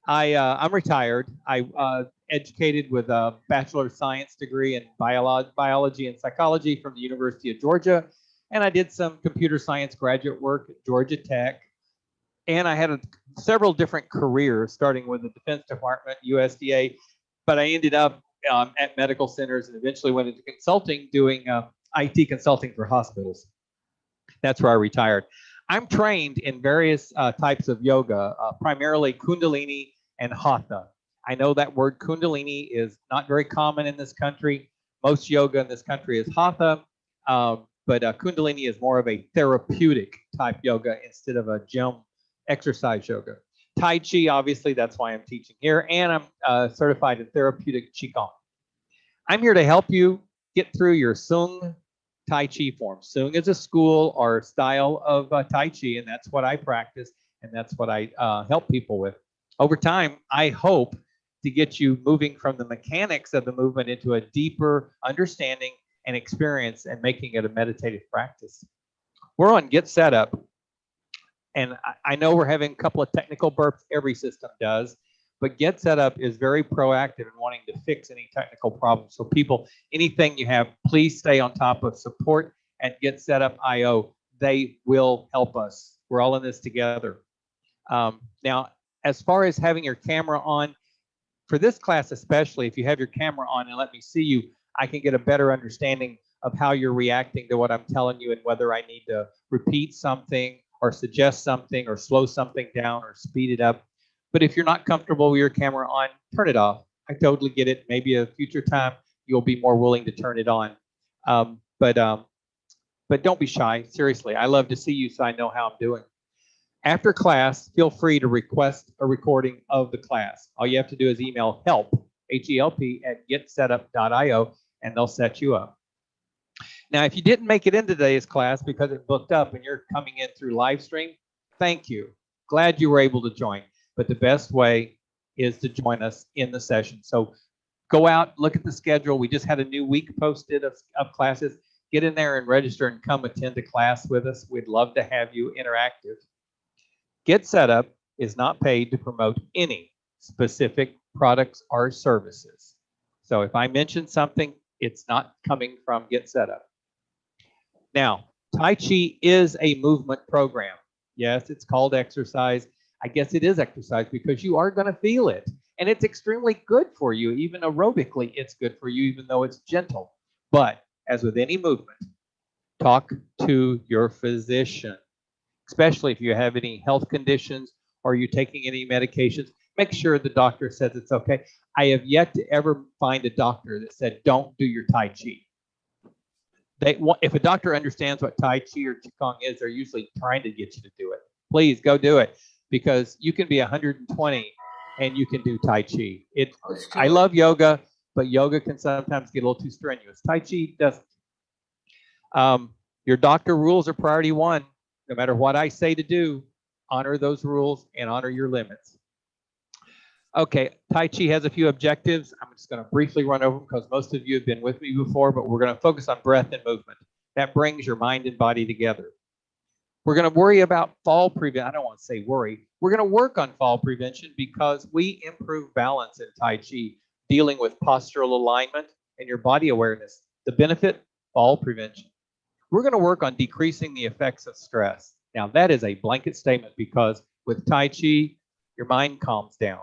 I'm retired. I educated with a Bachelor of Science degree in biology and psychology from the University of Georgia. And I did some computer science graduate work at Georgia Tech. And I had several different careers, starting with the Defense Department, USDA, but I ended up at medical centers and eventually went into consulting, doing IT consulting for hospitals. That's where I retired. I'm trained in various types of yoga, primarily Kundalini and Hatha. I know that word Kundalini is not very common in this country. Most yoga in this country is Hatha, but Kundalini is more of a therapeutic type yoga instead of a gym exercise yoga. Tai Chi, obviously, that's why I'm teaching here, and I'm certified in Therapeutic Qigong. I'm here to help you get through your Sung Tai Chi form. Sung is a school or style of Tai Chi, and that's what I practice, and that's what I help people with. Over time, I hope to get you moving from the mechanics of the movement into a deeper understanding and experience and making it a meditative practice. We're on GetSetUp, and I know we're having a couple of technical burps. Every system does. But GetSetUp is very proactive in wanting to fix any technical problems. So people, anything you have, please stay on top of support at GetSetUp.io. They will help us. We're all in this together. Now, as far as having your camera on, for this class especially, if you have your camera on and let me see you, I can get a better understanding of how you're reacting to what I'm telling you and whether I need to repeat something or suggest something or slow something down or speed it up. But if you're not comfortable with your camera on, turn it off. I totally get it. Maybe a future time you'll be more willing to turn it on. But don't be shy. Seriously, I love to see you so I know how I'm doing. After class, feel free to request a recording of the class. All you have to do is email help, H-E-L-P, at getsetup.io, and they'll set you up. Now, if you didn't make it into today's class because it booked up and you're coming in through live stream, thank you. Glad you were able to join. But the best way is to join us in the session. So go out, look at the schedule. We just had a new week posted of classes. Get in there and register and come attend a class with us. We'd love to have you interactive. GetSetUp is not paid to promote any specific products or services. So if I mention something, it's not coming from GetSetUp. Now, Tai Chi is a movement program. Yes, it's called exercise. I guess it is exercise because you are going to feel it. And it's extremely good for you. Even aerobically, it's good for you, even though it's gentle. But as with any movement, talk to your physician, especially if you have any health conditions or you're taking any medications. Make sure the doctor says it's okay. I have yet to ever find a doctor that said, don't do your Tai Chi. If a doctor understands what Tai Chi or Qigong is, they're usually trying to get you to do it. Please go do it. Because you can be 120 and you can do Tai Chi. I love yoga, but yoga can sometimes get a little too strenuous. Tai Chi doesn't. Your doctor rules are priority one. No matter what I say to do, honor those rules and honor your limits. Okay, Tai Chi has a few objectives. I'm just going to briefly run over them because most of you have been with me before, but we're going to focus on breath and movement. That brings your mind and body together. We're going to worry about fall prevention. I don't want to say worry. We're going to work on fall prevention because we improve balance in Tai Chi, dealing with postural alignment and your body awareness. The benefit, fall prevention. We're going to work on decreasing the effects of stress. Now, that is a blanket statement because with Tai Chi, your mind calms down.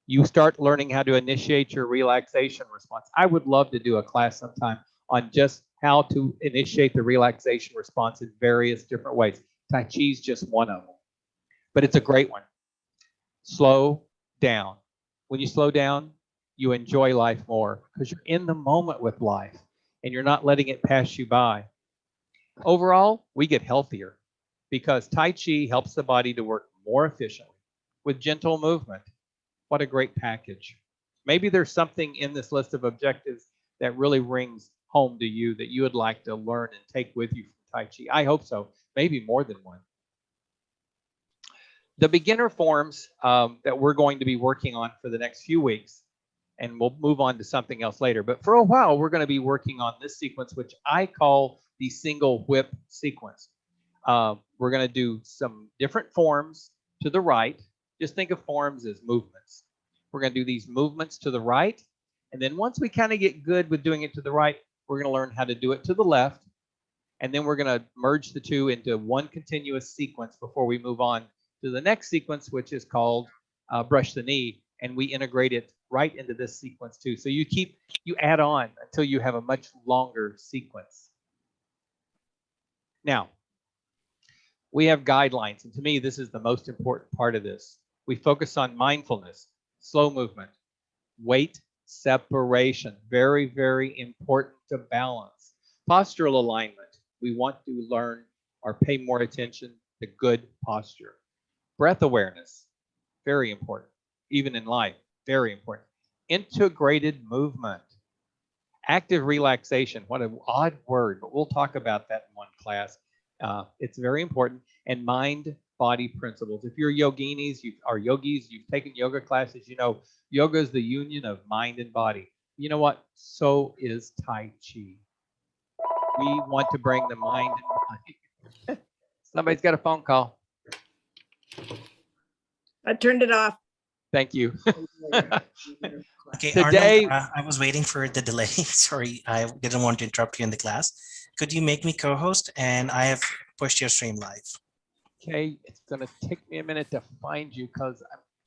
You start learning how to initiate your relaxation response. I would love to do a class sometime on just how to initiate the relaxation response in various different ways. Tai Chi is just one of them, but it's a great one. Slow down. When you slow down, you enjoy life more because you're in the moment with life and you're not letting it pass you by. Overall, we get healthier because Tai Chi helps the body to work more efficiently with gentle movement. What a great package. Maybe there's something in this list of objectives that really rings home to you that you would like to learn and take with you from Tai Chi. I hope so. Maybe more than one. The beginner forms that we're going to be working on for the next few weeks, and we'll move on to something else later. But for a while, we're going to be working on this sequence, which I call the single whip sequence. We're going to do some different forms to the right, Just think of forms as movements. We're going to do these movements to the right. And then once we kind of get good with doing it to the right, we're going to learn how to do it to the left. And then we're going to merge the two into one continuous sequence before we move on to the next sequence, which is called brush the knee. And we integrate it right into this sequence too. So you add on until you have a much longer sequence. Now, we have guidelines. And to me, this is the most important part of this. We focus on mindfulness, slow movement, weight separation. Very, very important to balance. Postural alignment. We want to learn or pay more attention to good posture. Breath awareness. Very important. Even in life, very important. Integrated movement. Active relaxation. What an odd word, but we'll talk about that in one class. It's very important. And mind-body principles. If you're yoginis, or yogis, you've taken yoga classes, you know yoga is the union of mind and body. You know what? So is Tai Chi. We want to bring the mind and body. Somebody's got a phone call. I turned it off. Thank you. Okay, Today, Arnold, I was waiting for the delay. Sorry, I didn't want to interrupt you in the class. Could you make me co-host? And I have pushed your stream live. Okay, it's going to take me a minute to find you because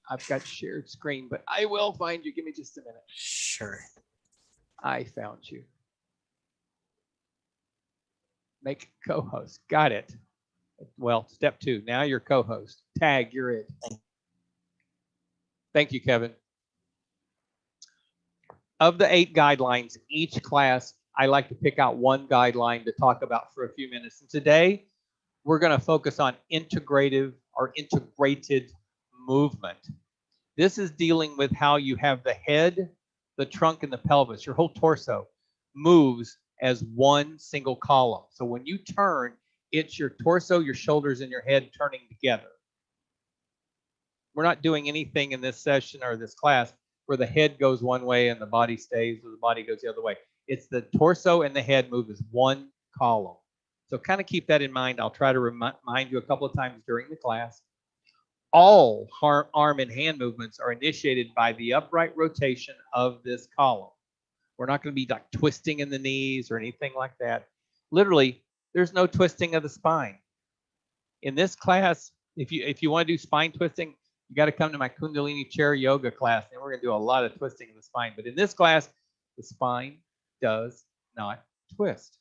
I've got shared screen, but I will find you. Give me just a minute. Sure. I found you. Make co-host. Got it. Well, step 2. Now you're co-host. Tag, you're it. Thank you, Kevin. Of the 8 guidelines, each class, I like to pick out one guideline to talk about for a few minutes. And today, we're going to focus on integrated movement. This is dealing with how you have the head, the trunk, and the pelvis. Your whole torso moves as one single column. So when you turn, it's your torso, your shoulders, and your head turning together. We're not doing anything in this session or this class where the head goes one way and the body stays, or the body goes the other way. It's the torso and the head move as one column. So kind of keep that in mind. I'll try to remind you a couple of times during the class. All arm and hand movements are initiated by the upright rotation of this column. We're not going to be like twisting in the knees or anything like that. Literally, there's no twisting of the spine. In this class, if you want to do spine twisting, you got to come to my Kundalini chair yoga class, and we're going to do a lot of twisting in the spine. But in this class, the spine does not twist.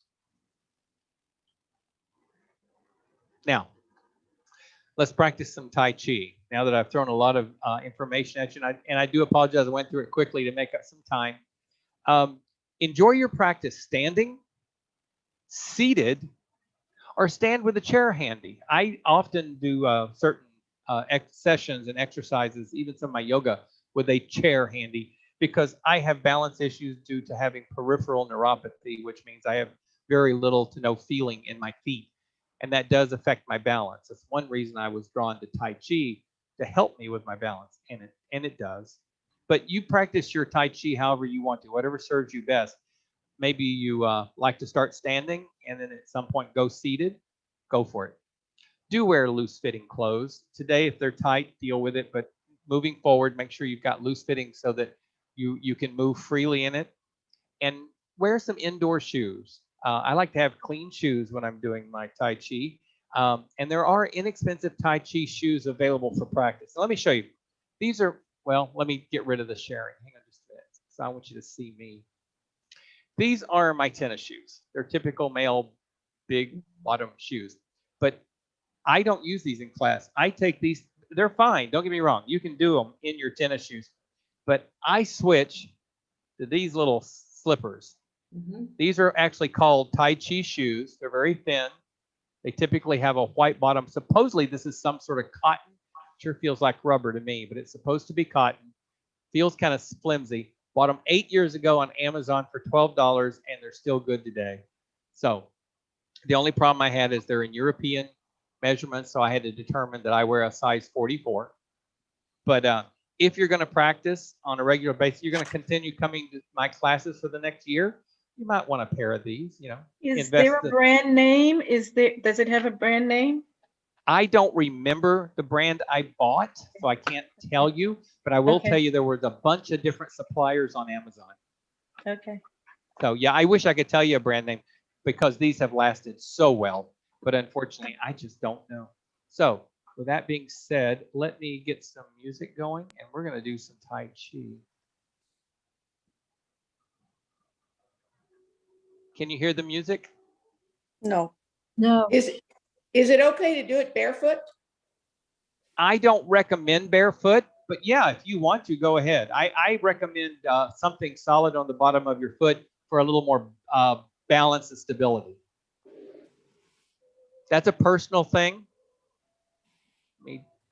Now, let's practice some Tai Chi. Now that I've thrown a lot of information at you, and I do apologize, I went through it quickly to make up some time. Enjoy your practice standing, seated, or stand with a chair handy. I often do certain sessions and exercises, even some of my yoga, with a chair handy because I have balance issues due to having peripheral neuropathy, which means I have very little to no feeling in my feet. And that does affect my balance. That's one reason I was drawn to Tai Chi, to help me with my balance, and it does. But you practice your Tai Chi however you want to, whatever serves you best. Maybe you like to start standing and then at some point go seated, go for it. Do wear loose fitting clothes. Today, if they're tight, deal with it, but moving forward, make sure you've got loose fitting so that you can move freely in it. And wear some indoor shoes. I like to have clean shoes when I'm doing my Tai Chi. And there are inexpensive Tai Chi shoes available for practice. So let me show you. These are, well, let me get rid of the sharing. Hang on just a minute. So I want you to see me. These are my tennis shoes. They're typical male big bottom shoes. But I don't use these in class. I take these. They're fine. Don't get me wrong. You can do them in your tennis shoes. But I switch to these little slippers. These are actually called Tai Chi shoes. They're very thin. They typically have a white bottom. Supposedly, this is some sort of cotton. Sure feels like rubber to me, but it's supposed to be cotton. Feels kind of flimsy. Bought them 8 years ago on Amazon for $12, and they're still good today. So the only problem I had is they're in European measurements, so I had to determine that I wear a size 44. But if you're going to practice on a regular basis, you're going to continue coming to my classes for the next year, you might want a pair of these, you know. Is there a brand name? Does it have a brand name? I don't remember the brand I bought, so I can't tell you, but I will Okay. tell you there was a bunch of different suppliers on Amazon. Okay. So yeah, I wish I could tell you a brand name because these have lasted so well, but unfortunately, I just don't know. So with that being said, let me get some music going and we're going to do some Tai Chi. Can you hear the music? No. No. Is it okay to do it barefoot? I don't recommend barefoot, but yeah, if you want to, go ahead. I recommend something solid on the bottom of your foot for a little more balance and stability. That's a personal thing.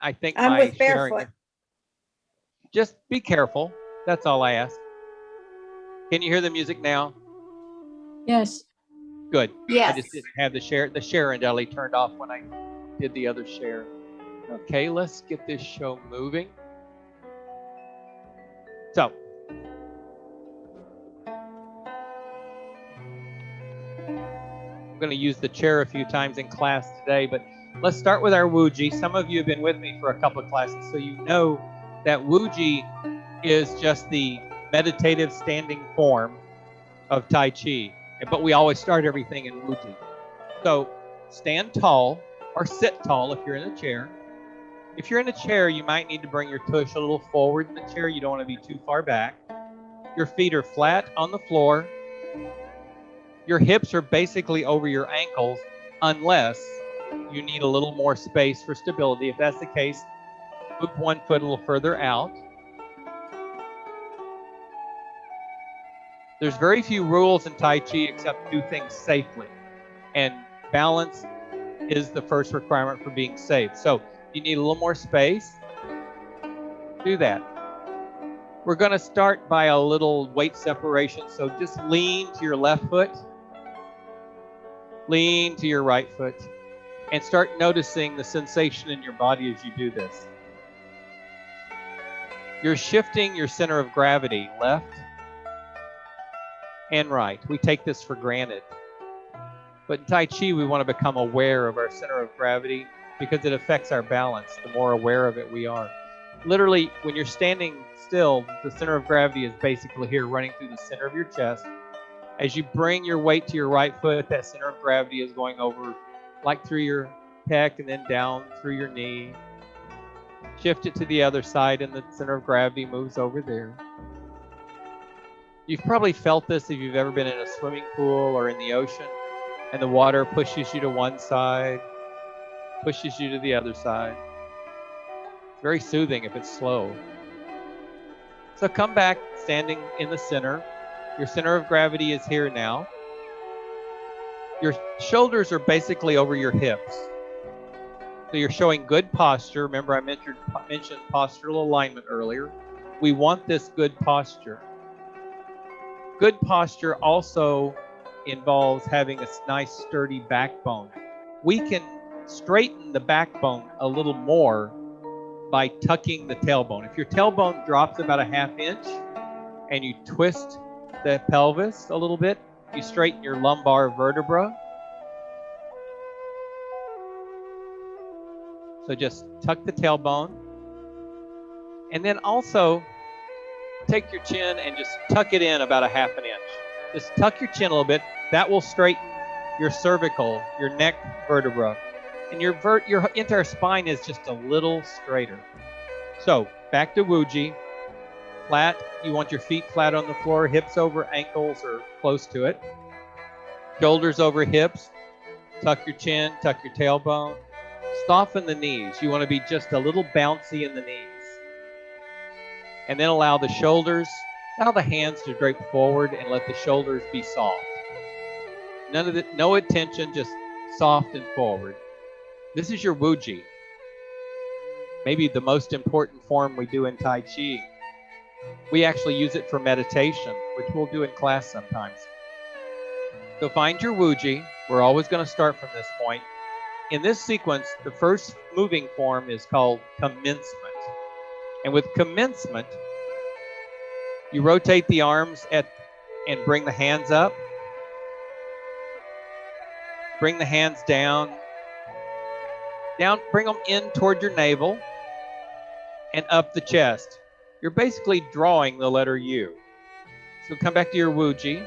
I think I'm my with sharing. barefoot. Just be careful. That's all I ask. Can you hear the music now? Yes. Good. Yes. I just didn't have the share and Ellie turned off when I did the other share. Okay, let's get this show moving. So, I'm going to use the chair a few times in class today, but let's start with our Wuji. Some of you have been with me for a couple of classes, so you know that Wuji is just the meditative standing form of Tai Chi, but we always start everything in Wuji. So stand tall or sit tall if you're in a chair. If you're in a chair, you might need to bring your tush a little forward in the chair. You don't want to be too far back. Your feet are flat on the floor. Your hips are basically over your ankles unless you need a little more space for stability. If that's the case, move one foot a little further out. There's very few rules in Tai Chi except do things safely. And balance is the first requirement for being safe. So you need a little more space. Do that. We're going to start by a little weight separation. So just lean to your left foot, lean to your right foot, and start noticing the sensation in your body as you do this. You're shifting your center of gravity left and right. We take this for granted. But in Tai Chi, we want to become aware of our center of gravity because it affects our balance the more aware of it we are. Literally, when you're standing still, the center of gravity is basically here running through the center of your chest. As you bring your weight to your right foot, that center of gravity is going over like through your pec and then down through your knee. Shift it to the other side and the center of gravity moves over there. You've probably felt this if you've ever been in a swimming pool or in the ocean and the water pushes you to one side, pushes you to the other side. It's very soothing if it's slow. So come back standing in the center. Your center of gravity is here now. Your shoulders are basically over your hips. So you're showing good posture. Remember, I mentioned postural alignment earlier. We want this good posture. Good posture also involves having a nice sturdy backbone. We can straighten the backbone a little more by tucking the tailbone. If your tailbone drops about a ½ inch and you twist the pelvis a little bit, you straighten your lumbar vertebra. So just tuck the tailbone. And then also take your chin and just tuck it in about a ½ inch. Just tuck your chin a little bit. That will straighten your cervical, your neck vertebra. And your entire spine is just a little straighter. So back to Wuji. Flat. You want your feet flat on the floor, hips over ankles or close to it. Shoulders over hips. Tuck your chin, tuck your tailbone. Soften the knees. You want to be just a little bouncy in the knees. And then allow the hands to drape forward and let the shoulders be soft. No attention, just soft and forward. This is your Wuji. Maybe the most important form we do in Tai Chi. We actually use it for meditation, which we'll do in class sometimes. So find your Wuji. We're always going to start from this point. In this sequence, the first moving form is called commencement. And with commencement, you rotate the arms and bring the hands up. Bring the hands down. Down, bring them in toward your navel and up the chest. You're basically drawing the letter U. So come back to your Wuji.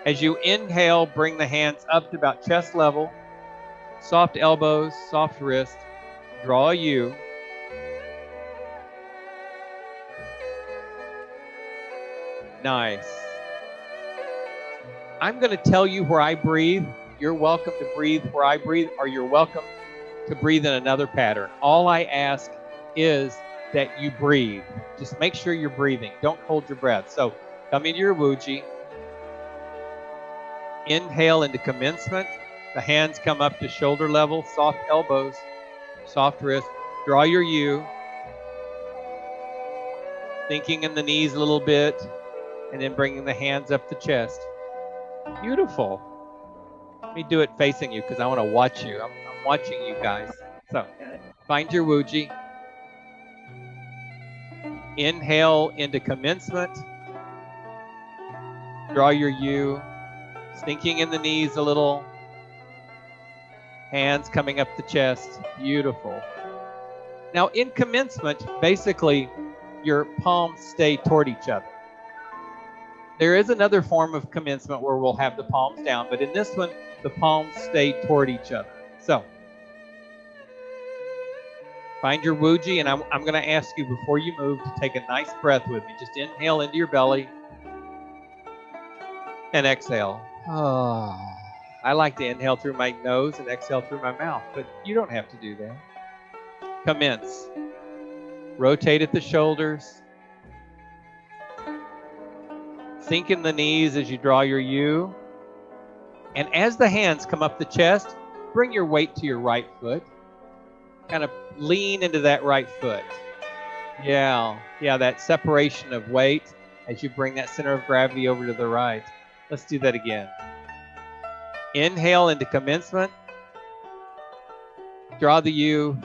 As you inhale, bring the hands up to about chest level. Soft elbows, soft wrist. Draw a U. Nice. I'm going to tell you where I breathe. You're welcome to breathe where I breathe, or you're welcome to breathe in another pattern. All I ask is that you breathe. Just make sure you're breathing. Don't hold your breath. So come into your Wuji. Inhale into commencement. The hands come up to shoulder level. Soft elbows, soft wrist. Draw your U. Thinking in the knees a little bit, and then bringing the hands up the chest. Beautiful. Let me do it facing you because I want to watch you. I'm watching you guys. So find your Wuji. Inhale into commencement. Draw your U. Sinking in the knees a little. Hands coming up the chest. Beautiful. Now in commencement, basically your palms stay toward each other. There is another form of commencement where we'll have the palms down, but in this one, the palms stay toward each other. So find your Wuji, and I'm going to ask you before you move to take a nice breath with me. Just inhale into your belly and exhale. Oh, I like to inhale through my nose and exhale through my mouth, but you don't have to do that. Commence. Rotate at the shoulders. Sink in the knees as you draw your U. And as the hands come up the chest, bring your weight to your right foot. Kind of lean into that right foot. Yeah, that separation of weight as you bring that center of gravity over to the right. Let's do that again. Inhale into commencement. Draw the U.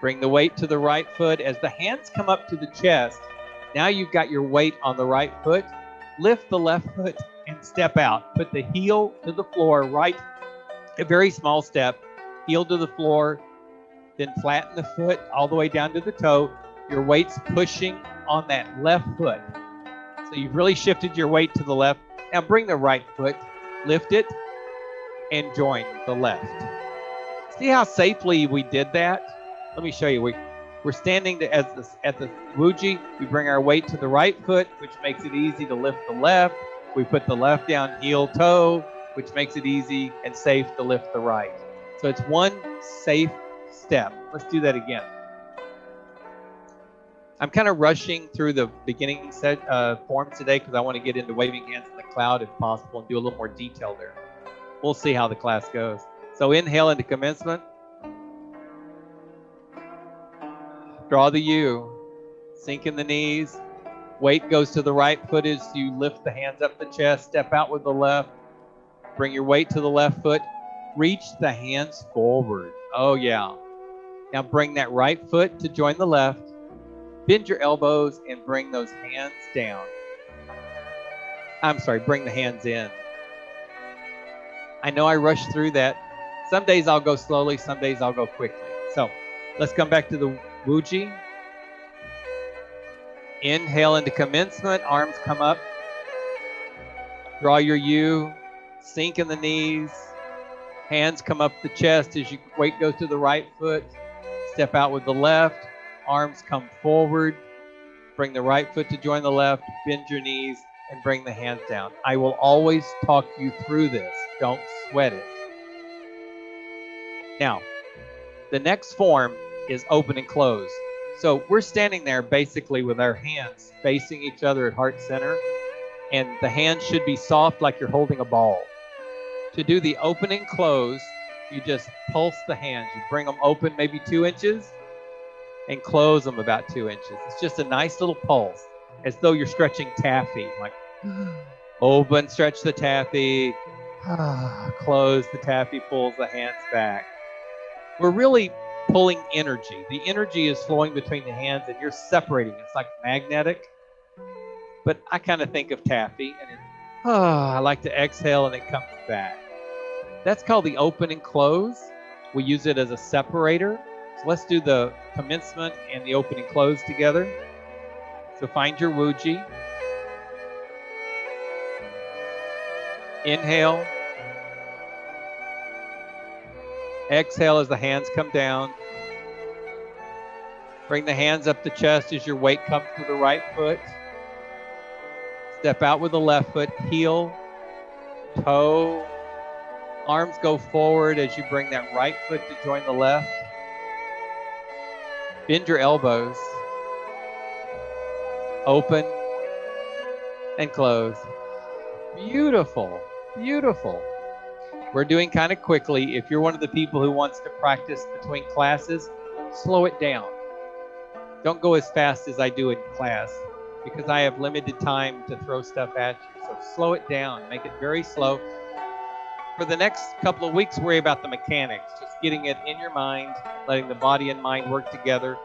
Bring the weight to the right foot. As the hands come up to the chest, now you've got your weight on the right foot. Lift the left foot and step out. Put the heel to the floor, right, a very small step, heel to the floor, then flatten the foot all the way down to the toe. Your weight's pushing on that left foot. So you've really shifted your weight to the left. Now bring the right foot, lift it, and join the left. See how safely we did that? Let me show you. We're standing at the Wuji. We bring our weight to the right foot, which makes it easy to lift the left. We put the left down heel toe, which makes it easy and safe to lift the right. So it's one safe step. Let's do that again. I'm kind of rushing through the beginning forms today because I want to get into waving hands in the cloud if possible and do a little more detail there. We'll see how the class goes. So inhale into commencement. Draw the U. Sink in the knees. Weight goes to the right foot as you lift the hands up the chest. Step out with the left. Bring your weight to the left foot. Reach the hands forward. Oh, yeah. Now bring that right foot to join the left. Bend your elbows and bring those hands down. Bring the hands in. I know I rushed through that. Some days I'll go slowly, some days I'll go quickly. So let's come back to the Wuji. Inhale into commencement. Arms come up. Draw your U. Sink in the knees. Hands come up the chest as your weight goes to the right foot. Step out with the left. Arms come forward. Bring the right foot to join the left. Bend your knees and bring the hands down. I will always talk you through this. Don't sweat it. Now, the next form is open and close. So we're standing there basically with our hands facing each other at heart center, and the hands should be soft like you're holding a ball. To do the open and close, you just pulse the hands. You bring them open maybe 2 inches and close them about 2 inches. It's just a nice little pulse, as though you're stretching taffy. Like open, stretch the taffy, close the taffy, pulls the hands back. We're really pulling energy. The energy is flowing between the hands and you're separating. It's like magnetic. But I kind of think of taffy, and I like to exhale and it comes back. That's called the open and close. We use it as a separator. So let's do the commencement and the open and close together. So find your Wuji. Inhale. Exhale as the hands come down. Bring the hands up the chest as your weight comes to the right foot. Step out with the left foot, heel, toe. Arms go forward as you bring that right foot to join the left. Bend your elbows. Open and close. Beautiful, beautiful. We're doing kind of quickly. If you're one of the people who wants to practice between classes, slow it down. Don't go as fast as I do in class because I have limited time to throw stuff at you. So slow it down, make it very slow. For the next couple of weeks, worry about the mechanics, just getting it in your mind, letting the body and mind work together.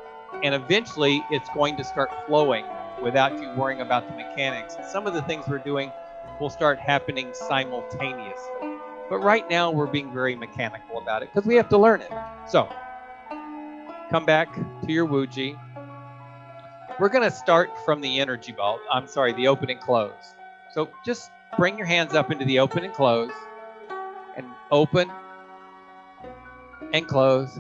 And eventually it's going to start flowing without you worrying about the mechanics. Some of the things we're doing will start happening simultaneously. But right now we're being very mechanical about it because we have to learn it. So come back to your Wuji. We're going to start from the energy ball. I'm sorry, the open and close. So just bring your hands up into the open and close. And open and close.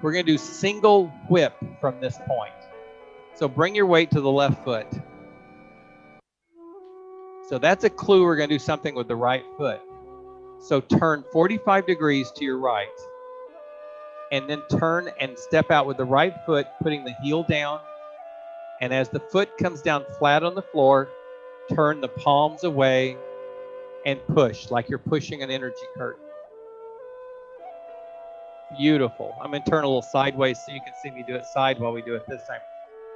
We're going to do single whip from this point. So bring your weight to the left foot. So that's a clue we're going to do something with the right foot. So turn 45 degrees to your right. And then turn and step out with the right foot, putting the heel down. And as the foot comes down flat on the floor, turn the palms away and push like you're pushing an energy curtain. Beautiful. I'm going to turn a little sideways so you can see me do it side while we do it this time.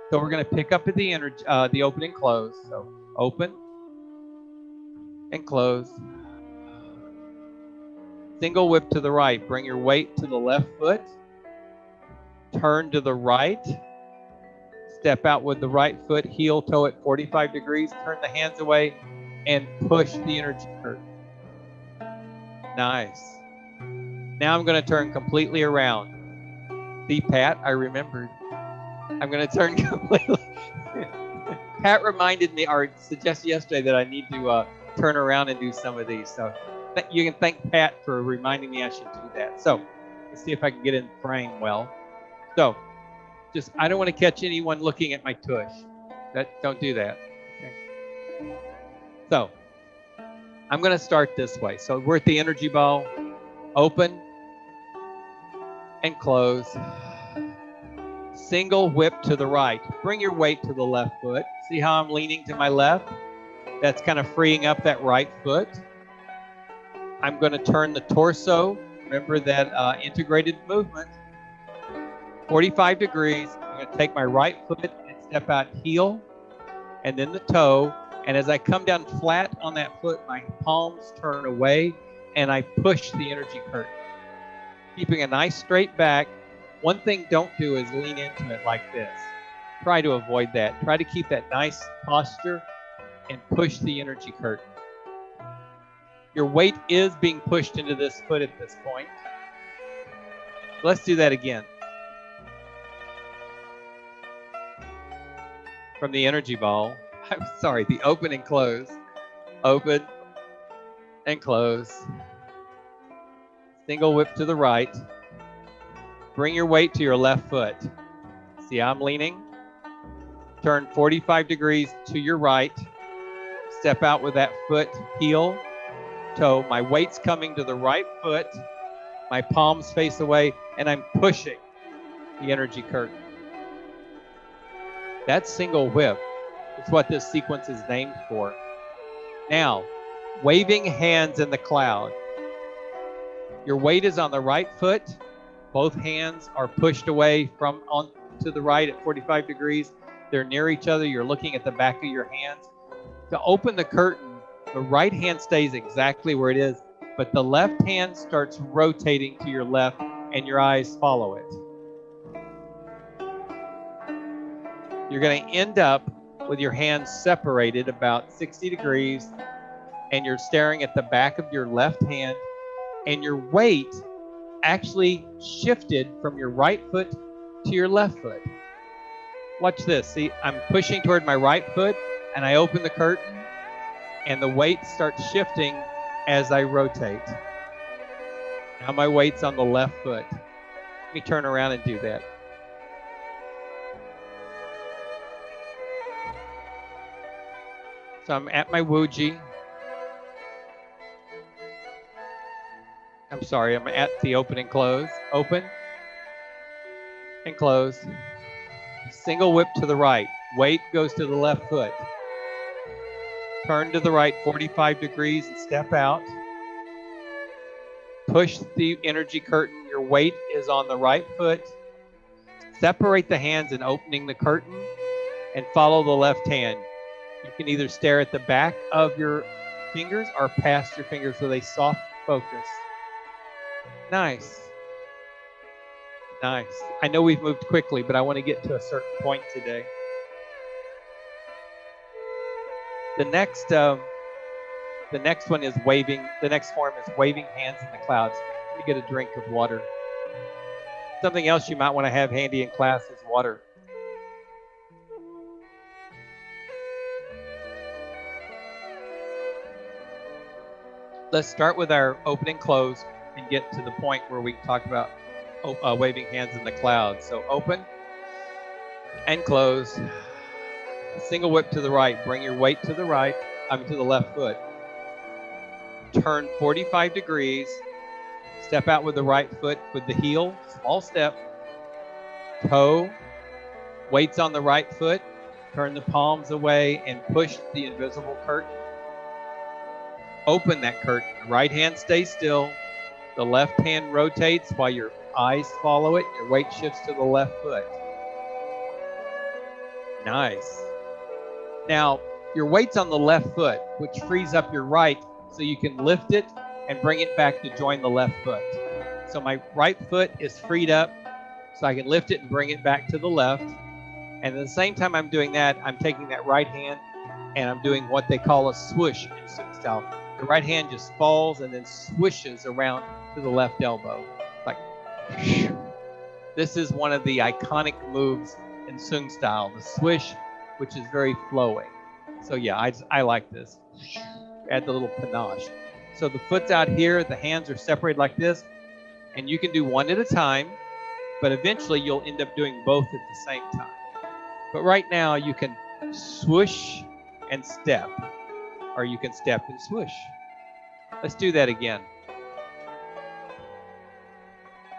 So we're going to pick up at the energy, the open and close. So open and close. Single whip to the right. Bring your weight to the left foot. Turn to the right. Step out with the right foot, heel toe at 45 degrees. Turn the hands away and push the energy curtain. Nice. Now I'm going to turn completely around. See, Pat, I remembered. I'm going to turn completely. Pat reminded me or suggested yesterday that I need to turn around and do some of these. So you can thank Pat for reminding me I should do that. So let's see if I can get in frame well. So just, I don't want to catch anyone looking at my tush. Don't do that. Okay. So I'm going to start this way. So we're at the energy ball. Open and close. Single whip to the right. Bring your weight to the left foot. See how I'm leaning to my left? That's kind of freeing up that right foot. I'm going to turn the torso. Remember that integrated movement. 45 degrees. I'm going to take my right foot and step out heel and then the toe. And as I come down flat on that foot, my palms turn away and I push the energy curtain. Keeping a nice straight back. One thing don't do is lean into it like this. Try to avoid that. Try to keep that nice posture and push the energy curtain. Your weight is being pushed into this foot at this point. Let's do that again. From the energy ball. I'm sorry, the open and close. Open and close. Single whip to the right. Bring your weight to your left foot. See how I'm leaning? Turn 45 degrees to your right. Step out with that foot, heel, toe. My weight's coming to the right foot. My palms face away, and I'm pushing the energy curtain. That's single whip. It's what this sequence is named for. Now, waving hands in the cloud. Your weight is on the right foot. Both hands are pushed away from on to the right at 45 degrees. They're near each other. You're looking at the back of your hands. To open the curtain, the right hand stays exactly where it is, but the left hand starts rotating to your left and your eyes follow it. You're going to end up with your hands separated about 60 degrees and you're staring at the back of your left hand and your weight actually shifted from your right foot to your left foot. Watch this. See, I'm pushing toward my right foot, and I open the curtain, and the weight starts shifting as I rotate. Now my weight's on the left foot. Let me turn around and do that. So I'm at my Wuji. I'm sorry, I'm at the open and close. Open and close. Single whip to the right. Weight goes to the left foot. Turn to the right 45 degrees and step out. Push the energy curtain. Your weight is on the right foot. Separate the hands in opening the curtain and follow the left hand. You can either stare at the back of your fingers or past your fingers with a soft focus. Nice. Nice. I know we've moved quickly, but I want to get to a certain point today. The next one is waving. The next form is waving hands in the clouds. Let me get a drink of water. Something else you might want to have handy in class is water. Let's start with our open and close and get to the point where we can talk about waving hands in the clouds. So open and close. Single whip to the right. Bring your weight to the right. To the left foot. Turn 45 degrees. Step out with the right foot with the heel. Small step. Toe. Weights on the right foot. Turn the palms away and push the invisible curtain. Open that curtain. The right hand stays still. The left hand rotates while your eyes follow it. Your weight shifts to the left foot. Nice. Now, your weight's on the left foot, which frees up your right so you can lift it and bring it back to join the left foot. So my right foot is freed up so I can lift it and bring it back to the left. And at the same time I'm doing that, I'm taking that right hand and I'm doing what they call a swoosh in Sung style. The right hand just falls and then swishes around to the left elbow. Like, this is one of the iconic moves in Sung style, the swish, which is very flowing. So yeah, I like this. Add the little panache. So the foot's out here, the hands are separated like this, and you can do one at a time, but eventually you'll end up doing both at the same time. But right now you can swoosh and step, or you can step and swoosh. Let's do that again.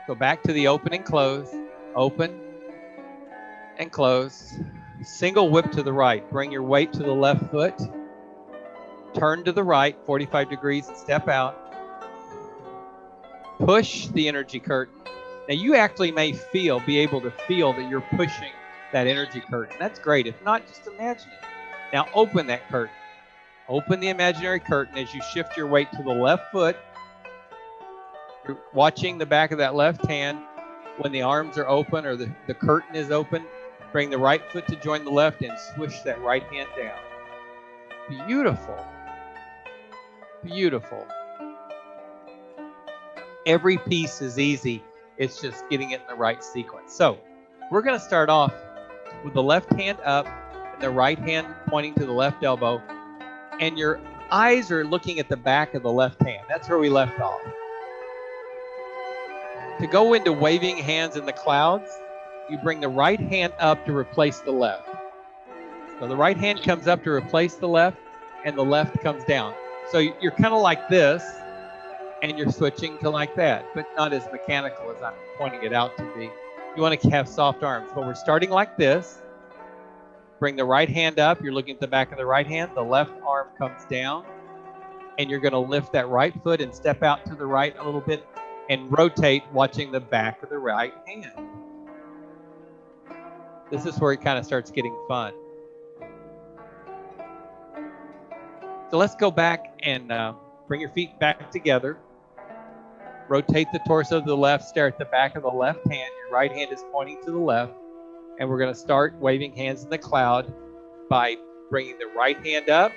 Go back to the open and close. Open and close. Single whip to the right. Bring your weight to the left foot. Turn to the right 45 degrees and step out. Push the energy curtain. Now you actually may be able to feel that you're pushing that energy curtain. That's great. If not, just imagine it. Now open that curtain. Open the imaginary curtain as you shift your weight to the left foot. You're watching the back of that left hand. When the arms are open or the curtain is open, bring the right foot to join the left and swish that right hand down. Beautiful. Beautiful. Every piece is easy. It's just getting it in the right sequence. So we're going to start off with the left hand up and the right hand pointing to the left elbow. And your eyes are looking at the back of the left hand. That's where we left off. To go into waving hands in the clouds, you bring the right hand up to replace the left. So the right hand comes up to replace the left, and the left comes down. So you're kind of like this, and you're switching to like that, but not as mechanical as I'm pointing it out to be. You want to have soft arms, but we're starting like this. Bring the right hand up. You're looking at the back of the right hand. The left arm comes down, and you're going to lift that right foot and step out to the right a little bit and rotate, watching the back of the right hand. This is where it kind of starts getting fun. So let's go back and bring your feet back together. Rotate the torso to the left, stare at the back of the left hand. Your right hand is pointing to the left. And we're going to start waving hands in the cloud by bringing the right hand up,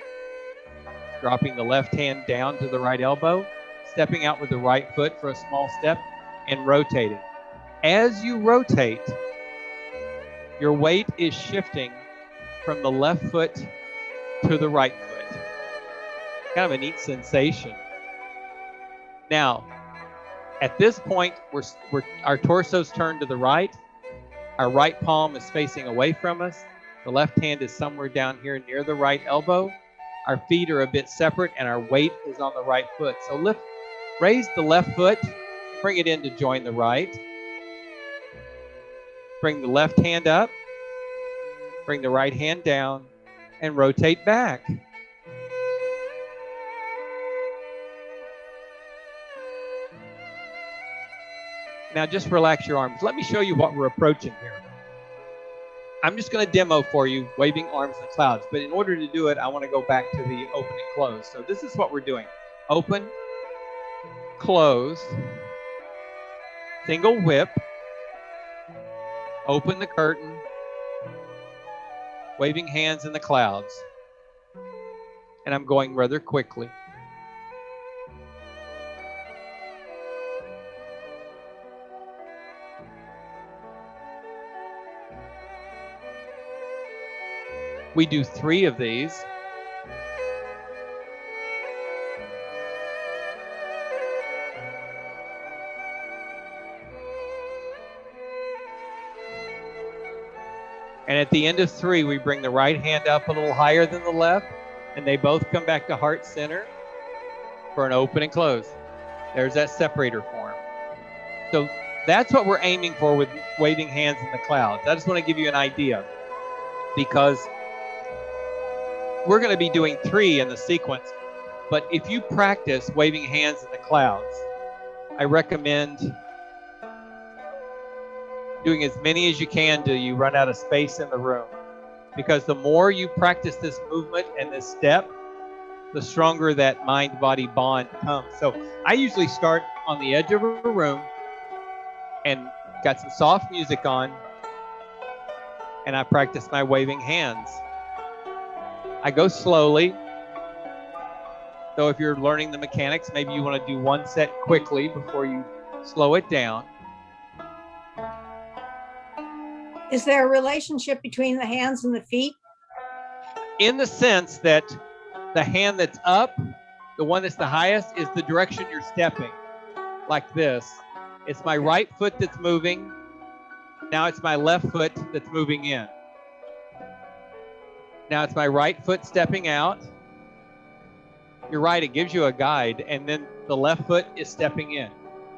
dropping the left hand down to the right elbow, stepping out with the right foot for a small step, and rotating. As you rotate, your weight is shifting from the left foot to the right foot. Kind of a neat sensation. Now, at this point, our torso's turned to the right. Our right palm is facing away from us. The left hand is somewhere down here near the right elbow. Our feet are a bit separate and our weight is on the right foot. So raise the left foot, bring it in to join the right. Bring the left hand up, bring the right hand down, and rotate back. Now just relax your arms. Let me show you what we're approaching here. I'm just going to demo for you waving arms in the clouds, but in order to do it, I want to go back to the open and close. So this is what we're doing. Open, close, single whip, open the curtain, waving hands in the clouds. And I'm going rather quickly. We do 3 of these. And at the end of 3, we bring the right hand up a little higher than the left, and they both come back to heart center for an open and close. There's that separator form. So that's what we're aiming for with waving hands in the clouds. I just want to give you an idea, because we're going to be doing 3 in the sequence. But if you practice waving hands in the clouds, I recommend doing as many as you can till you run out of space in the room. Because the more you practice this movement and this step, the stronger that mind-body bond comes. So I usually start on the edge of a room and got some soft music on, and I practice my waving hands. I go slowly. So if you're learning the mechanics, maybe you want to do 1 set quickly before you slow it down. Is there a relationship between the hands and the feet? In the sense that the hand that's up, the one that's the highest, is the direction you're stepping, like this. It's my right foot that's moving. Now it's my left foot that's moving in. Now it's my right foot stepping out. You're right, it gives you a guide, and then the left foot is stepping in.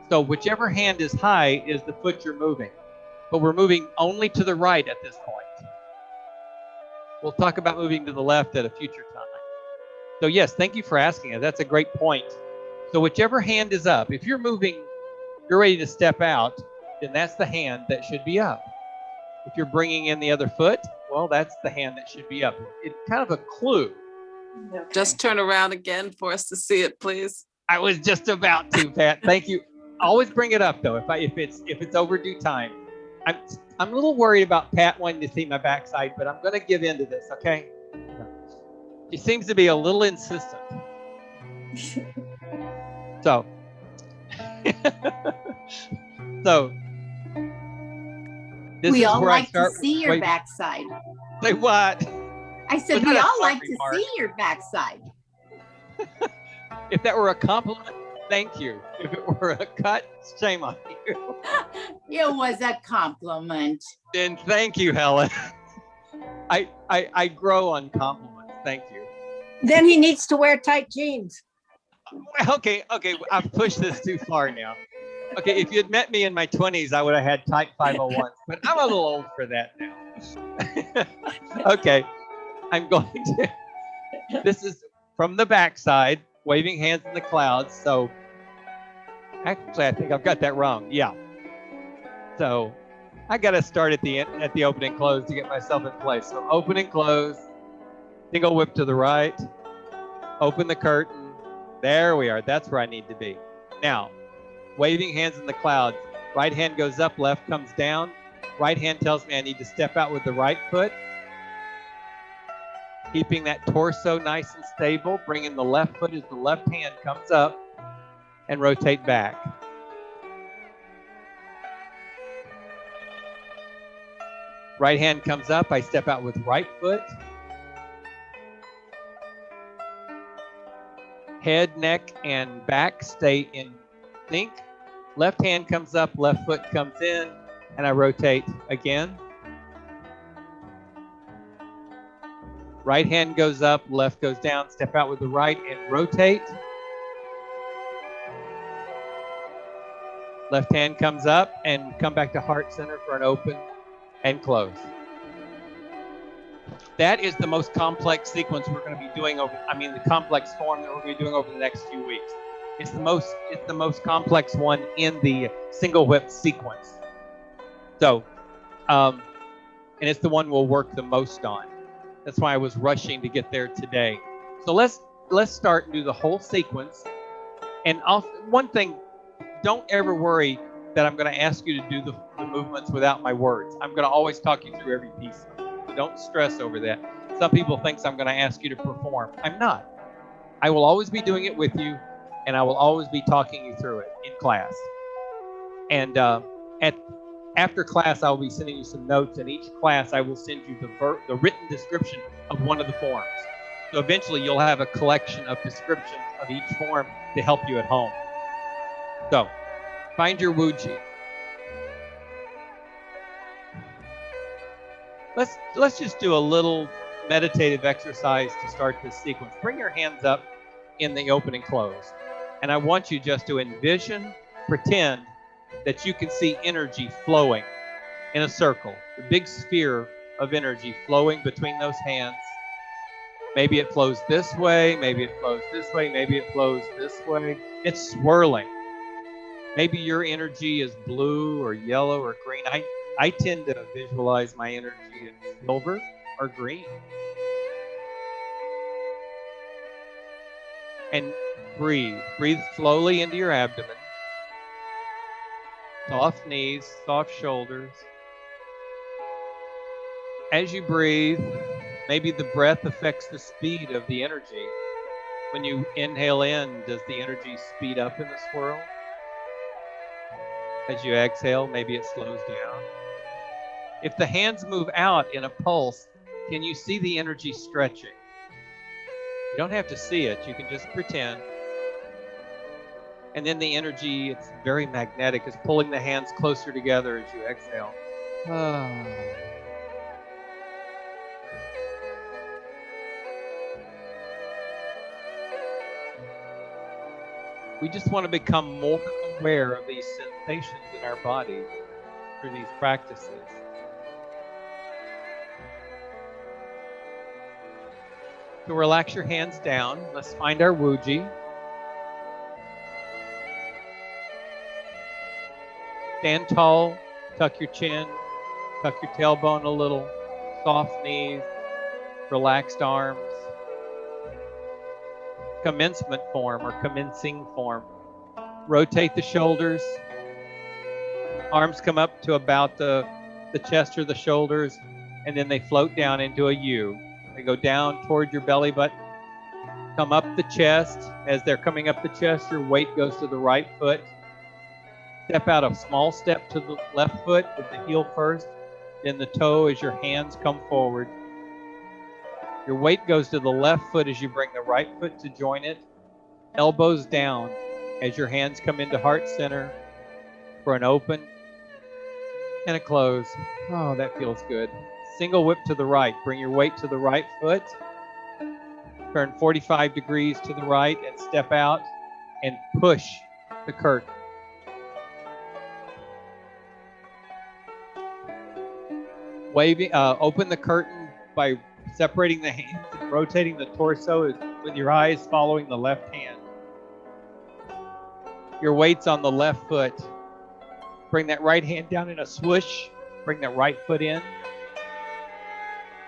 So whichever hand is high is the foot you're moving. But we're moving only to the right at this point. We'll talk about moving to the left at a future time. So yes, thank you for asking it. That's a great point. So whichever hand is up, if you're moving, you're ready to step out, then that's the hand that should be up. If you're bringing in the other foot, well, that's the hand that should be up. It's kind of a clue. Okay. Just turn around again for us to see it, please. I was just about to, Pat. Thank you. Always bring it up though, if it's overdue time. I'm a little worried about Pat wanting to see my backside, but I'm going to give in to this, okay? She seems to be a little insistent. So, this We is all where I like to start see your wait, backside. Say what? I said, Was we that a all like sorry to remark? see your backside. If that were a compliment, thank you. If it were a cut, shame on you. It was a compliment. Then thank you, Helen. I grow on compliments. Thank you. Then he needs to wear tight jeans. Okay, I've pushed this too far now. Okay, if you had met me in my 20s, I would have had tight 501s, but I'm a little old for that now. Okay, I'm going to, this is from the backside, waving hands in the clouds. So actually, I think I've got that wrong. Yeah. So I got to start at the end, at the open and close to get myself in place. So open and close, single whip to the right, open the curtain. There we are. That's where I need to be. Now, waving hands in the clouds. Right hand goes up, left comes down. Right hand tells me I need to step out with the right foot. Keeping that torso nice and stable. Bringing the left foot as the left hand comes up. and rotate back. Right hand comes up. I step out with right foot. Head, neck, and back stay in sync. Left hand comes up, left foot comes in, and I rotate again. Right hand goes up, left goes down. Step out with the right and rotate. Left hand comes up and come back to heart center for an open and close. That is the most complex sequence we're going to be doing the complex form that we're going to be doing over the next few weeks. It's the most complex one in the single whip sequence. So, and it's the one we'll work the most on. That's why I was rushing to get there today. So let's start and do the whole sequence. And one thing, don't ever worry that I'm going to ask you to do the movements without my words. I'm going to always talk you through every piece. So don't stress over that. Some people think I'm going to ask you to perform. I'm not. I will always be doing it with you, and I will always be talking you through it in class. And after class, I'll be sending you some notes. In each class, I will send you the written description of one of the forms. So eventually, you'll have a collection of descriptions of each form to help you at home. So, find your Wuji. Let's just do a little meditative exercise to start this sequence. Bring your hands up in the open and close. And I want you just to pretend that you can see energy flowing in a circle, a big sphere of energy flowing between those hands. Maybe it flows this way, maybe it flows this way, maybe it flows this way. It's swirling. Maybe your energy is blue or yellow or green. I tend to visualize my energy as silver or green. And breathe. Breathe slowly into your abdomen. Soft knees, soft shoulders. As you breathe, maybe the breath affects the speed of the energy. When you inhale in, does the energy speed up in the swirl? As you exhale, maybe it slows down. If the hands move out in a pulse, can you see the energy stretching? You don't have to see it. You can just pretend. And then the energy, it's very magnetic. It's pulling the hands closer together as you exhale. We just want to become more aware of these sensations in our body through these practices. So relax your hands down. Let's find our Wuji. Stand tall, tuck your chin, tuck your tailbone a little, soft knees, relaxed arms. Commencement form or commencing form. Rotate the shoulders. Arms come up to about the chest or the shoulders, and then they float down into a U. They go down toward your belly button, come up the chest. As they're coming up the chest, your weight goes to the right foot. Step out a small step to the left foot with the heel first, then the toe as your hands come forward. Your weight goes to the left foot as you bring the right foot to join it. Elbows down as your hands come into heart center for an open and a close. Oh, that feels good. Single whip to the right. Bring your weight to the right foot. Turn 45 degrees to the right and step out and push the curtain. Open the curtain by separating the hands and rotating the torso with your eyes following the left hand. Your weight's on the left foot. Bring that right hand down in a swoosh. Bring that right foot in.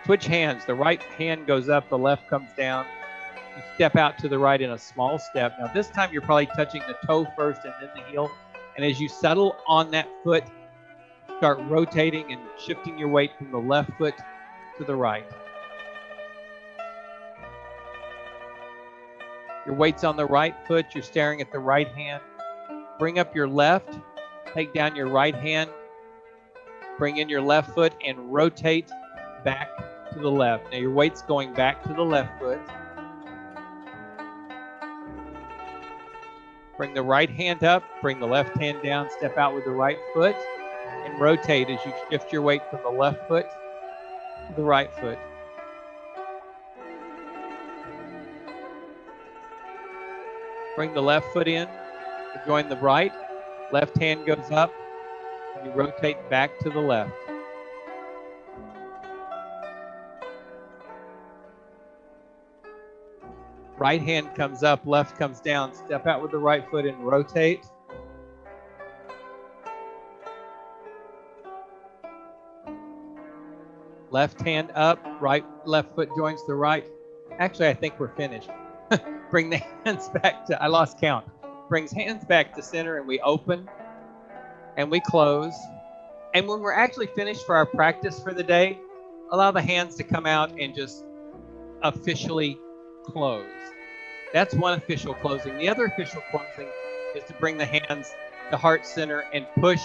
Switch hands. The right hand goes up, the left comes down. You step out to the right in a small step. Now this time you're probably touching the toe first and then the heel. And as you settle on that foot, start rotating and shifting your weight from the left foot to the right. Your weight's on the right foot. You're staring at the right hand. Bring up your left. Take down your right hand. Bring in your left foot and rotate back to the left. Now your weight's going back to the left foot. Bring the right hand up. Bring the left hand down. Step out with the right foot and rotate as you shift your weight from the left foot to the right foot. Bring the left foot in, join the right, left hand goes up, and you rotate back to the left. Right hand comes up, left comes down. Step out with the right foot and rotate. Left hand up, left foot joins the right. Actually, I think we're finished. Bring the hands back to, I lost count. Brings hands back to center and we open and we close. And when we're actually finished for our practice for the day, allow the hands to come out and just officially close. That's one official closing. The other official closing is to bring the hands to heart center and push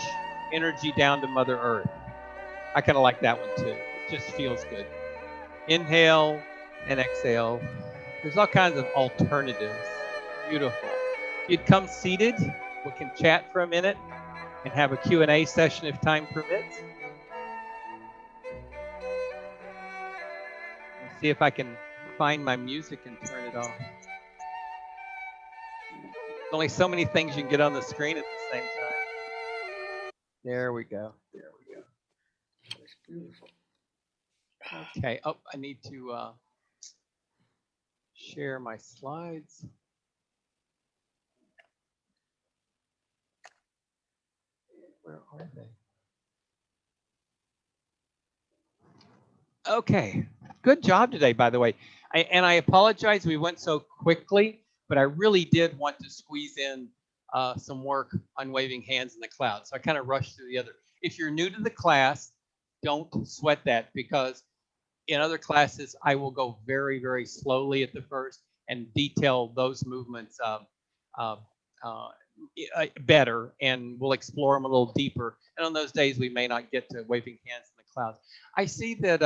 energy down to Mother Earth. I kind of like that one too. It just feels good. Inhale and exhale. There's all kinds of alternatives. Beautiful. You'd come seated. We can chat for a minute and have a Q&A session if time permits. Let's see if I can find my music and turn it off. There's only so many things you can get on the screen at the same time. There we go. There we go. It's beautiful. Okay. Oh, I need to share my slides. Where are they? Okay. Good job today, by the way. I apologize we went so quickly, but I really did want to squeeze in some work on waving hands in the cloud. So I kind of rushed through the other. If you're new to the class, don't sweat that, because in other classes, I will go very, very slowly at the first and detail those movements better, and we'll explore them a little deeper. And on those days, we may not get to waving hands in the clouds. I see that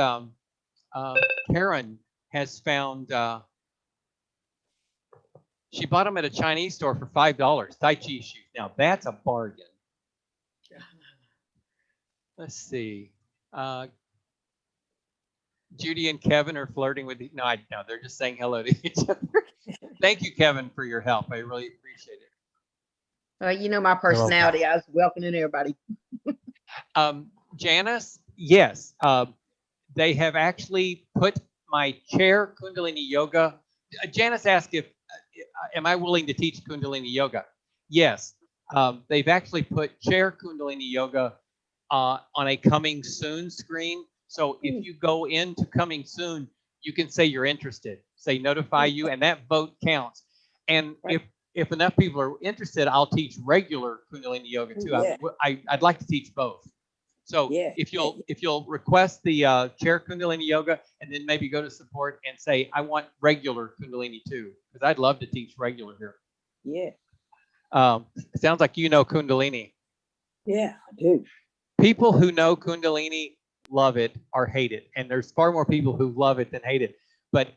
Karen has found, she bought them at a Chinese store for $5, Tai Chi shoes. Now that's a bargain. Let's see. Judy and Kevin are flirting with, no, they're just saying hello to each other. Thank you, Kevin, for your help. I really appreciate it. You know my personality. I was welcoming everybody. Janice, yes. They have actually put my chair Kundalini Yoga. Janice asked if, am I willing to teach Kundalini Yoga? Yes. They've actually put chair Kundalini Yoga on a coming soon screen. So if you go into coming soon, you can say you're interested. Say notify you, and that vote counts. And if enough people are interested, I'll teach regular Kundalini Yoga too. Yeah. I'd like to teach both. So if you'll request the chair Kundalini Yoga, and then maybe go to support and say I want regular Kundalini too, because I'd love to teach regular here. Yeah. It sounds like you know Kundalini. Yeah, I do. People who know Kundalini love it or hate it, and there's far more people who love it than hate it. But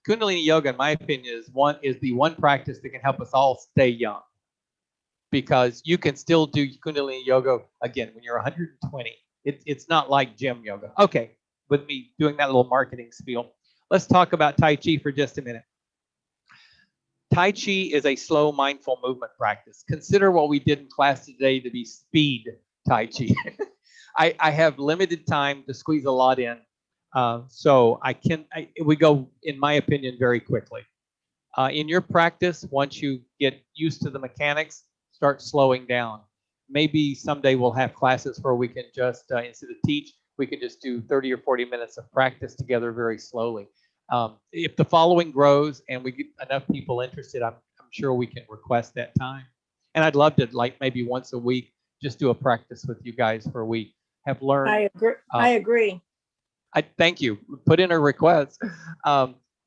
Kundalini Yoga, in my opinion, is the one practice that can help us all stay young, because you can still do Kundalini Yoga again when you're 120. It's not like gym yoga. Okay, with me doing that little marketing spiel, let's talk about Tai Chi for just a minute. Tai Chi is a slow, mindful movement practice. Consider what we did in class today to be speed Tai Chi. I have limited time to squeeze a lot in, so we go, in my opinion, very quickly. In your practice, once you get used to the mechanics, start slowing down. Maybe someday we'll have classes where we can just, instead of teach, we can just do 30 or 40 minutes of practice together very slowly. If the following grows and we get enough people interested, I'm sure we can request that time. And I'd love to, like, maybe once a week, just do a practice with you guys for a week. Have learned. I agree. I thank you. Put in a request.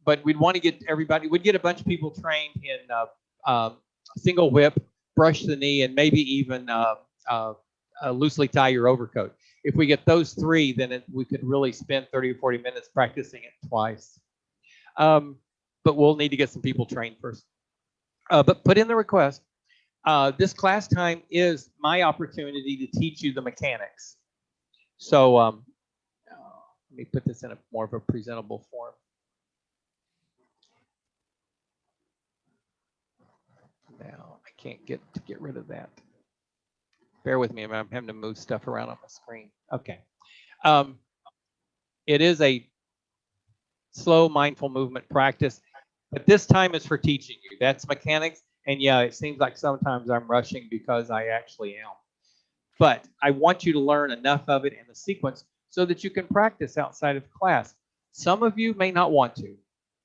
but we'd want to get everybody, we'd get a bunch of people trained in single whip, brush the knee, and maybe even loosely tie your overcoat. If we get those three, then we could really spend 30 or 40 minutes practicing it twice. But we'll need to get some people trained first. But put in the request. This class time is my opportunity to teach you the mechanics. So let me put this in a more of a presentable form. Now I can't get rid of that. Bear with me, I'm having to move stuff around on my screen. Okay. It is a slow mindful movement practice, but this time is for teaching you. That's mechanics. And yeah, it seems like sometimes I'm rushing because I actually am. But I want you to learn enough of it in the sequence so that you can practice outside of class. Some of you may not want to.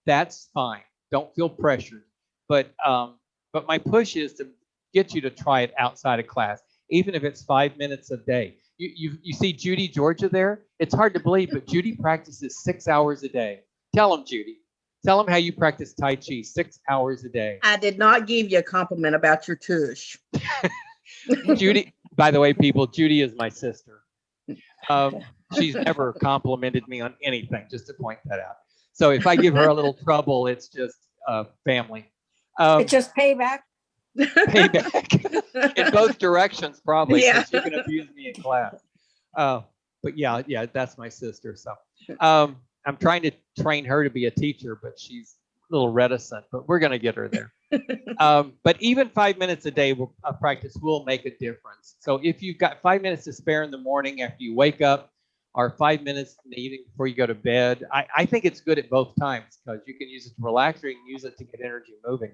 That's fine. Don't feel pressured. But my push is to get you to try it outside of class, even if it's 5 minutes a day. You see Judy, Georgia there? It's hard to believe, but Judy practices 6 hours a day. Tell them, Judy. Tell them how you practice Tai Chi 6 hours a day. I did not give you a compliment about your tush. Judy, by the way, people, Judy is my sister. She's never complimented me on anything, just to point that out. So if I give her a little trouble, it's just family. It's just payback. Payback in both directions, probably. Yeah. She can abuse me in class. But yeah, that's my sister. So I'm trying to train her to be a teacher, but she's a little reticent. But we're going to get her there. But even 5 minutes a day of practice will make a difference. So if you've got 5 minutes to spare in the morning after you wake up, or 5 minutes in the evening before you go to bed, I think it's good at both times because you can use it to relax or you can use it to get energy moving.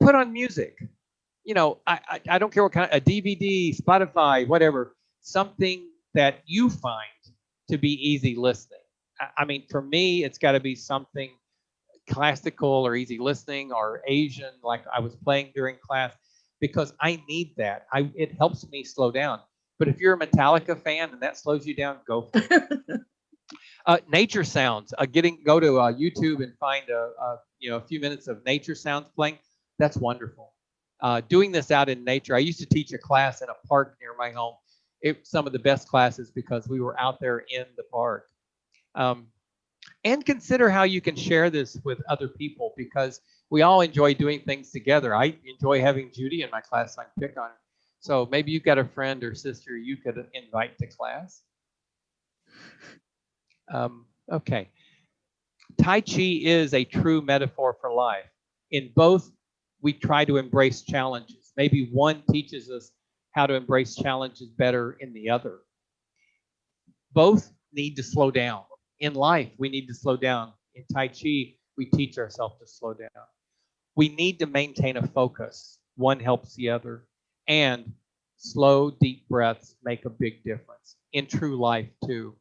Put on music. You know, I don't care what kind of, a DVD, Spotify, whatever, something that you find to be easy listening. I mean, for me, it's got to be something classical or easy listening or Asian, like I was playing during class, because I need that. It helps me slow down. But if you're a Metallica fan and that slows you down, go for it. Nature sounds. Go to YouTube and find a few minutes of nature sounds playing. That's wonderful. Doing this out in nature. I used to teach a class in a park near my home. It's some of the best classes because we were out there in the park. And consider how you can share this with other people because we all enjoy doing things together. I enjoy having Judy in my class. I can pick on her. So maybe you've got a friend or sister you could invite to class. Okay. Tai Chi is a true metaphor for life. In both, we try to embrace challenges. Maybe one teaches us how to embrace challenges better in the other. Both need to slow down. In life, we need to slow down. In Tai Chi, we teach ourselves to slow down. We need to maintain a focus. One helps the other. And slow, deep breaths make a big difference in true life, too.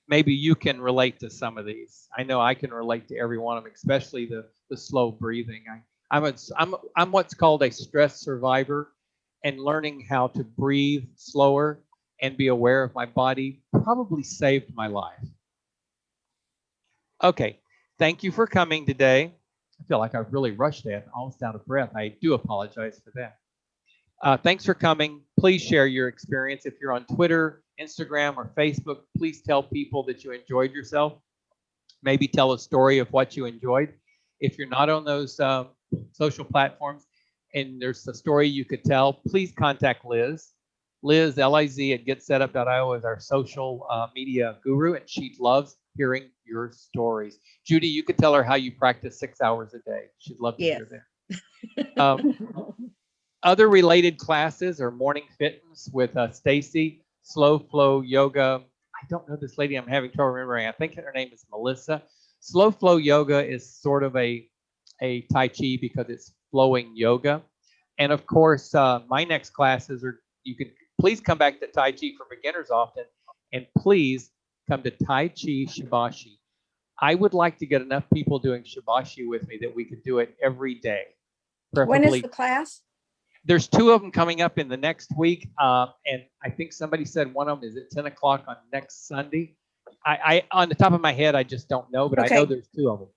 Maybe you can relate to some of these. I know I can relate to every one of them, especially the slow breathing. I'm what's called a stress survivor, and learning how to breathe slower and be aware of my body probably saved my life. Okay, thank you for coming today. I feel like I've really rushed it, almost out of breath. I do apologize for that. Thanks for coming. Please share your experience. If you're on Twitter, Instagram, or Facebook, please tell people that you enjoyed yourself. Maybe tell a story of what you enjoyed. If you're not on those social platforms and there's a story you could tell, please contact Liz. Liz, L-I-Z at GetSetUp.io is our social media guru, and she loves hearing your stories. Judy, you could tell her how you practice 6 hours a day. She'd love to hear that. Other related classes are morning fitness with Stacy, slow flow yoga. I don't know this lady. I'm having trouble remembering. I think her name is Melissa. Slow flow yoga is sort of a Tai Chi because it's flowing yoga. And of course, my next classes are, you can please come back to Tai Chi for beginners often, and please come to Tai Chi Shibashi. I would like to get enough people doing Shibashi with me that we could do it every day. When is the class? There's 2 of them coming up in the next week. And I think somebody said one of them is at 10 o'clock on next Sunday. I on the top of my head, I just don't know, but I know Okay. there's 2 of them.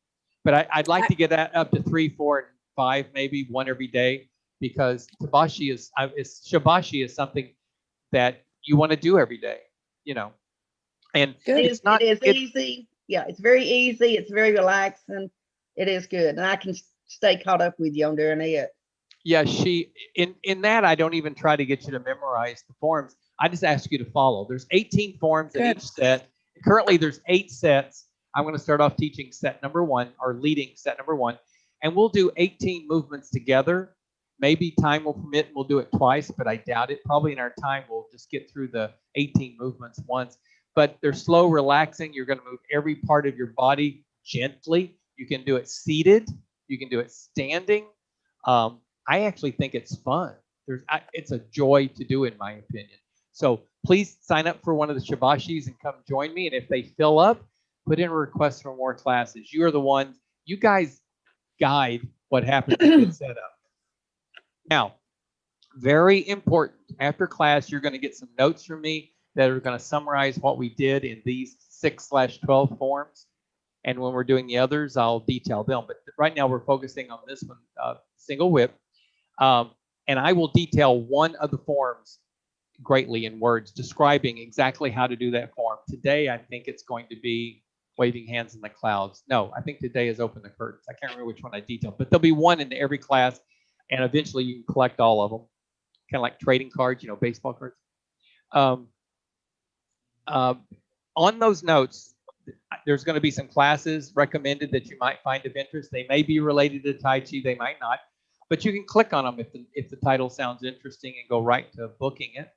But I'd like to get that up to 3, 4, and 5, maybe 1 every day, because Shabashi is something that you want to do every day, you know. And Good. it's not It is easy. Yeah, it's very easy. It's very relaxing. It is good. And I can stay caught up with you on doing it. Yeah, in that I don't even try to get you to memorize the forms. I just ask you to follow. There's 18 forms in Good. each set. Currently there's 8 sets. I'm going to start off teaching set number 1, or leading set number 1, and we'll do 18 movements together. Maybe time will permit and we'll do it twice, but I doubt it. Probably in our time we'll just get through the 18 movements once. But they're slow, relaxing. You're going to move every part of your body gently. You can do it seated. You can do it standing. I actually think it's fun. It's a joy to do, in my opinion. So please sign up for one of the Shabashis and come join me. And if they fill up, put in a request for more classes. You are the ones, you guys guide what happens to get set up. Now, very important, after class, you're going to get some notes from me that are going to summarize what we did in these 6/12 forms. And when we're doing the others, I'll detail them. But right now we're focusing on this one, single whip. And I will detail one of the forms greatly in words, describing exactly how to do that form. Today, I think it's going to be waving hands in the clouds. No, I think today is open the curtains. I can't remember which one I detailed, but there'll be one in every class, and eventually you can collect all of them, kind of like trading cards, you know, baseball cards. On those notes, there's going to be some classes recommended that you might find of interest. They may be related to Tai Chi, they might not, but you can click on them if the title sounds interesting and go right to booking it.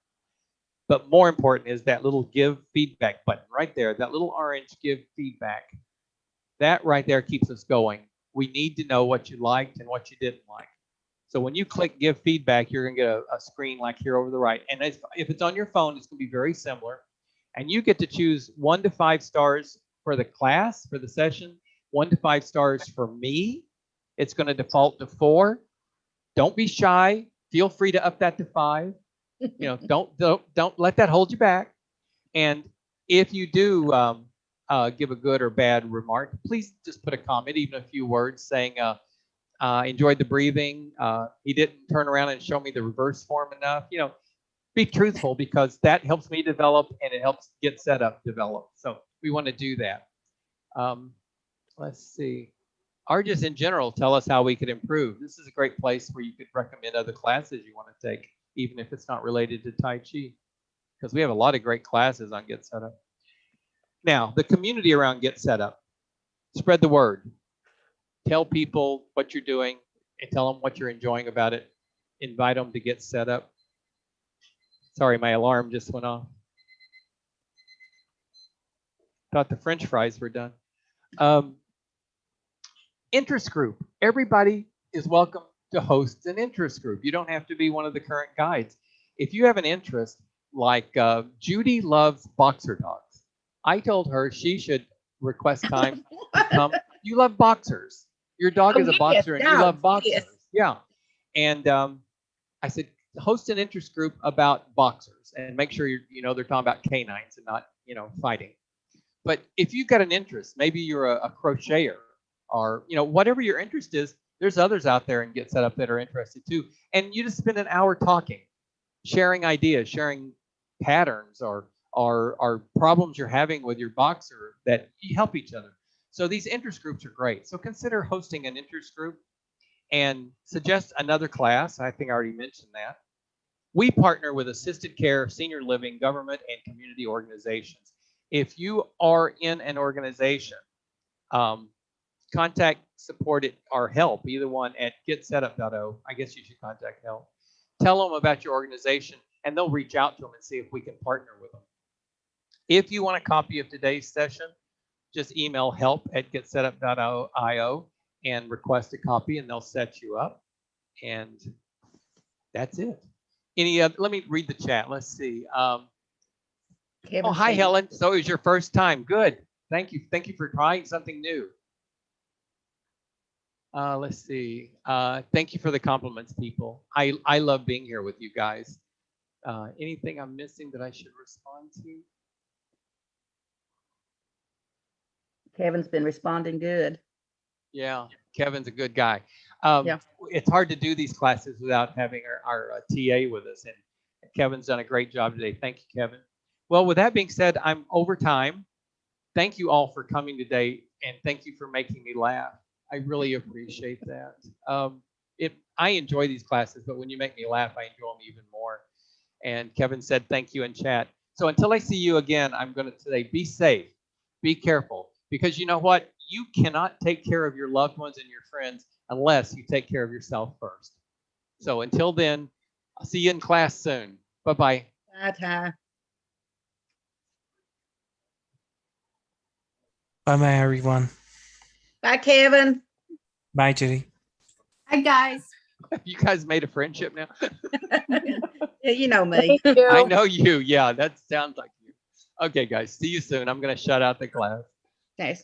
But more important is that little give feedback button right there, that little orange give feedback. That right there keeps us going. We need to know what you liked and what you didn't like. So when you click give feedback, you're going to get a screen like here over the right. And if it's on your phone, it's going to be very similar. And you get to choose 1 to 5 stars for the class, for the session, 1 to 5 stars for me. It's going to default to 4. Don't be shy. Feel free to up that to 5. You know, don't let that hold you back. And if you do give a good or bad remark, please just put a comment, even a few words, saying enjoyed the breathing. He didn't turn around and show me the reverse form enough. You know, be truthful, because that helps me develop and it helps GetSetUp develop. So we want to do that. Let's see. Or just in general, tell us how we could improve. This is a great place where you could recommend other classes you want to take, even if it's not related to Tai Chi, because we have a lot of great classes on GetSetUp. Now, the community around GetSetUp, spread the word. Tell people what you're doing and tell them what you're enjoying about it. Invite them to get set up. Sorry, my alarm just went off. Thought the French fries were done. Interest group. Everybody is welcome to host an interest group. You don't have to be one of the current guides. If you have an interest, like Judy loves boxer dogs. I told her she should request time to come. You love boxers. Your dog is a boxer and you love boxers. Yes. Yeah. And I said, host an interest group about boxers and make sure they're talking about canines and not, fighting. But if you've got an interest, maybe you're a crocheter or, whatever your interest is, there's others out there in GetSetUp that are interested too. And you just spend an hour talking, sharing ideas, sharing patterns or problems you're having with your boxer that you help each other. So these interest groups are great. So consider hosting an interest group and suggest another class. I think I already mentioned that. We partner with assisted care, senior living, government, and community organizations. If you are in an organization, contact support or help, either one, at GetSetUp.o. I guess you should contact help. Tell them about your organization, and they'll reach out to them and see if we can partner with them. If you want a copy of today's session, just email help@getsetup.io and request a copy, and they'll set you up. And that's it. Let me read the chat. Let's see. Oh, hi, Helen. So it was your first time. Good. Thank you. Thank you for trying something new. Let's see. Thank you for the compliments, people. I love being here with you guys. Anything I'm missing that I should respond to? Kevin's been responding good. Yeah, Kevin's a good guy. Yeah. It's hard to do these classes without having our TA with us, and Kevin's done a great job today. Thank you, Kevin. Well, with that being said, I'm over time. Thank you all for coming today, and thank you for making me laugh. I really appreciate that. I enjoy these classes, but when you make me laugh, I enjoy them even more. And Kevin said thank you in chat. So until I see you again, I'm going to say be safe, be careful, because you know what? You cannot take care of your loved ones and your friends unless you take care of yourself first. So until then, I'll see you in class soon. Bye-bye. Bye, Ty. Bye-bye, everyone. Bye, Kevin. Bye, Judy. Hi, guys. You guys made a friendship now? Yeah, you know me. I know you. Yeah, that sounds like you. Okay, guys. See you soon. I'm going to shut out the class. Okay.